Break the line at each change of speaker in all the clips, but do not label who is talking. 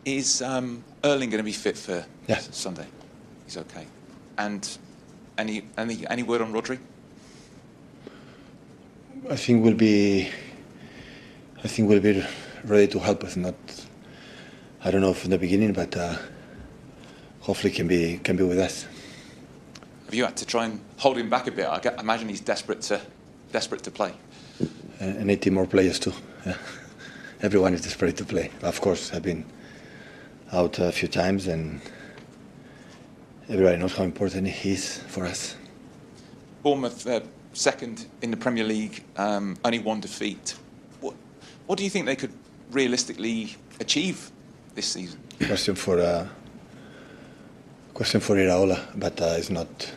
Is Erling going to be fit for Sunday? He's okay. And any word on Rodri?
I think we'll be ready to help us. Not, I don't know from the beginning, but hopefully can be with us.
Have you had to try and hold him back a bit? I imagine he's desperate to play.
And 80 more players too. Yeah. Everyone is desperate to play. Of course, I've been out a few times, and everybody knows how important he is for us.
Bournemouth, second in the Premier League, only one defeat. What do you think they could realistically achieve this season?
Question for Iraola, but it's not.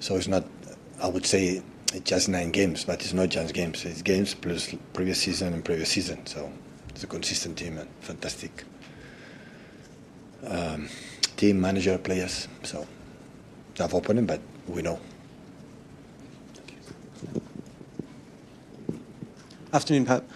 So it's not. I would say it's just 9 games, but it's not just games. It's games plus previous season. So it's a consistent team and fantastic team, manager, players. So tough opponent, but we know.
Afternoon, Pep.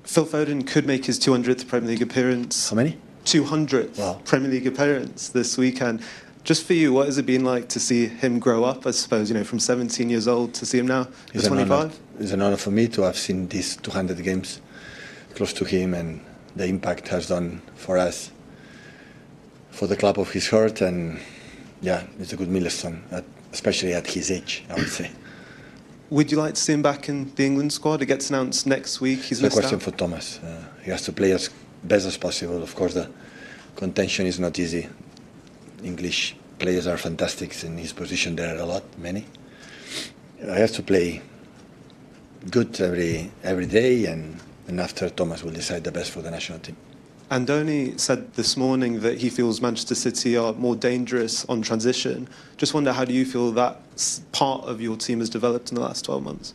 Phil Foden could make his 200th Premier League appearance.
How many?
200th Premier League appearance this weekend. Just for you, what has it been like to see him grow up, I suppose, from 17 years old to see him now at 25?
It's an honor for me to have seen these 200 games close to him, and the impact has done for us, for the club of his heart, and it's a good milestone, especially at his age, I would say.
Would you like to see him back in the England squad? It gets announced next week. He's
it's a question for Thomas. He has to play as best as possible. Of course, the contention is not easy. English players are fantastic in his position. There are many. He has to play good every day, and after Thomas will decide the best for the national team.
Andoni said this morning that he feels Manchester City are more dangerous on transition. Just wonder, how do you feel that part of your team has developed in the last 12 months?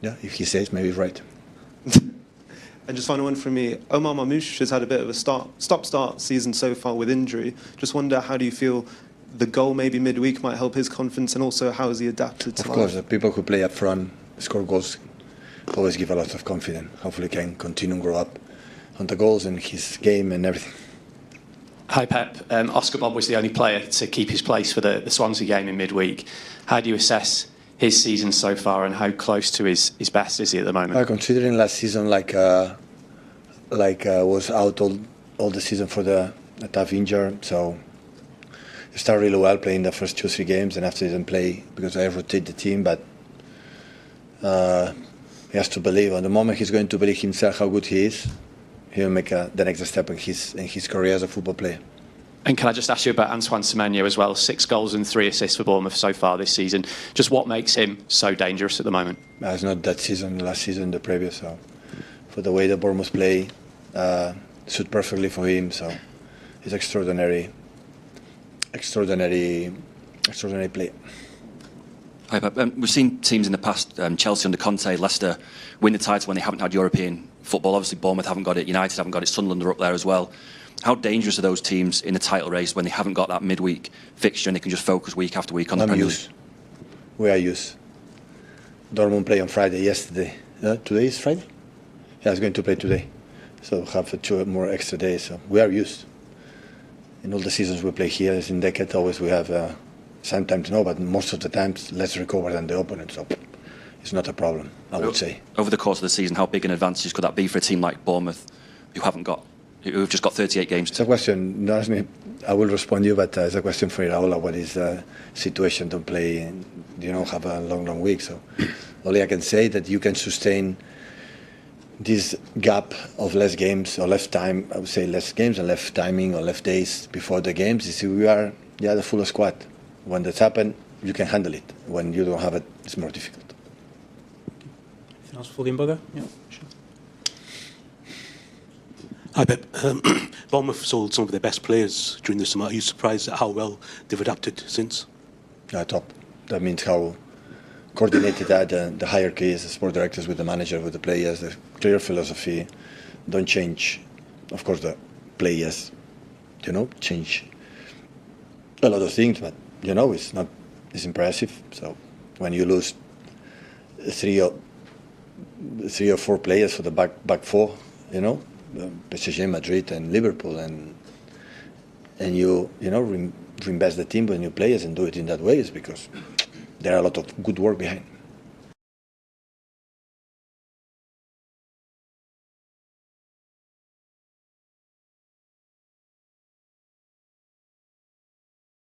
Yeah, if he says, maybe he's right.
And just final one from me. Omar Mamouche has had a bit of a stop-start season so far with injury. Just wonder, how do you feel the goal maybe midweek might help his confidence, and also how has he adapted to life?
Of course, the people who play up front, score goals, always give a lot of confidence. Hopefully he can continue and grow up on the goals and his game and everything.
Hi Pep. Oscar Bob was the only player to keep his place for the Swansea game in midweek. How do you assess his season so far, and how close to his best is he at the moment?
Considering last season was out all the season for a tough injury, so he started really well playing the first 2-3 games, and after he didn't play because I rotate the team, but he has to believe. At the moment he's going to believe himself how good he is. He'll make the next step in his career as a football player.
And can I just ask you about Antoine Semenyo as well? 6 goals and 3 assists for Bournemouth so far this season. Just what makes him so dangerous at the moment?
It's not that season, last season, the previous. So for the way the Bournemouth play, suit perfectly for him. So he's extraordinary play.
Hi, Pep. We've seen teams in the past, Chelsea under Conte, Leicester, win the title when they haven't had European football. Obviously, Bournemouth haven't got it, United haven't got it, Sunderland are up there as well. How dangerous are those teams in the title race when they haven't got that midweek fixture and they can just focus week after week on the Premier League?
We are used. Dortmund played on Friday yesterday. Today is Friday? Yeah, it's going to play today. So have 2 more extra days. So we are used. In all the seasons we play here, as in decade, always we have sometimes no, but most of the times less recover than the opponent. So it's not a problem, I would say.
Over the course of the season, how big an advantage could that be for a team like Bournemouth, who've just got 38 games?
It's a question. Don't ask me. I will respond you, but it's a question for Iraola. What is the situation to play and have a long week? So only I can say that you can sustain this gap of less games or less time. I would say less games and less timing or less days before the games. You see, we are the full squad. When that's happened, you can handle it. When you don't have it, it's more difficult.
Anything else for Limburger? Yeah, sure.
Hi, Pep. Bournemouth sold some of their best players during the summer. Are you surprised at how well they've adapted since?
Top. That means how coordinated the hierarchy is, the sport directors with the manager, with the players, the clear philosophy. Don't change. Of course, the players, change a lot of things, but it's impressive. So when you lose 3 or 4 players for the back 4, PSG, Madrid, and Liverpool, and you reinvest the team with new players and do it in that way, is because there are a lot of good work behind.